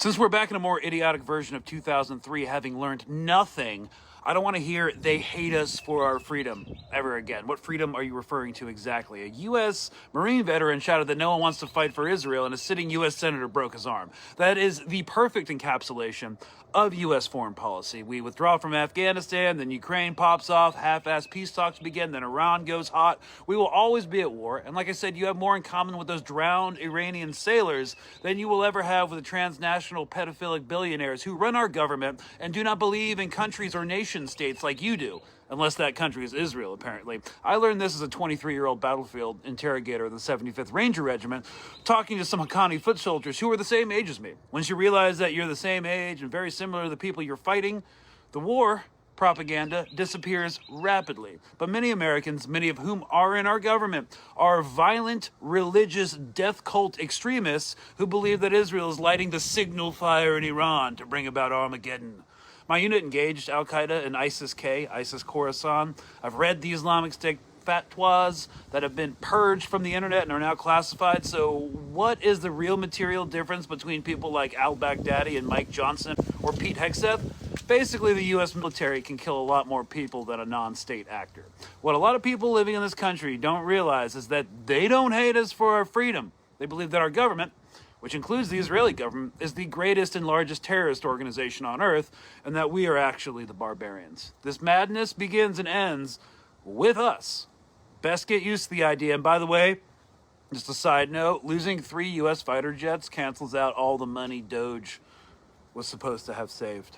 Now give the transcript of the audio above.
Since we're back in a more idiotic version of 2003, having learned nothing, I don't want to hear they hate us for our freedom ever again. What freedom are you referring to exactly? A U.S. Marine veteran shouted that no one wants to fight for Israel, and a sitting U.S. senator broke his arm. That is the perfect encapsulation of U.S. foreign policy. We withdraw from Afghanistan, then Ukraine pops off, half-assed peace talks begin, then Iran goes hot. We will always be at war, and like I said, you have more in common with those drowned Iranian sailors than you will ever have with the transnational pedophilic billionaires who run our government and do not believe in countries or nation states like you do. Unless that country is Israel, apparently. I learned this as a 23-year-old battlefield interrogator of the 75th Ranger Regiment, talking to some Haqqani foot soldiers who were the same age as me. Once you realize that you're the same age and very similar to the people you're fighting, the war propaganda disappears rapidly. But many Americans, many of whom are in our government, are violent, religious, death cult extremists who believe that Israel is lighting the signal fire in Iran to bring about Armageddon. My unit engaged Al-Qaeda and ISIS-K, ISIS Khorasan. I've read the Islamic State fatwas that have been purged from the internet and are now classified. So what is the real material difference between people like al-Baghdadi and Mike Johnson or Pete Hegseth? Basically, the U.S. military can kill a lot more people than a non-state actor. What a lot of people living in this country don't realize is that they don't hate us for our freedom. They believe that our government, which includes the Israeli government, is the greatest and largest terrorist organization on earth, and that we are actually the barbarians. This madness begins and ends with us. Best get used to the idea. And by the way, just a side note, losing 3 U.S. fighter jets cancels out all the money Doge was supposed to have saved.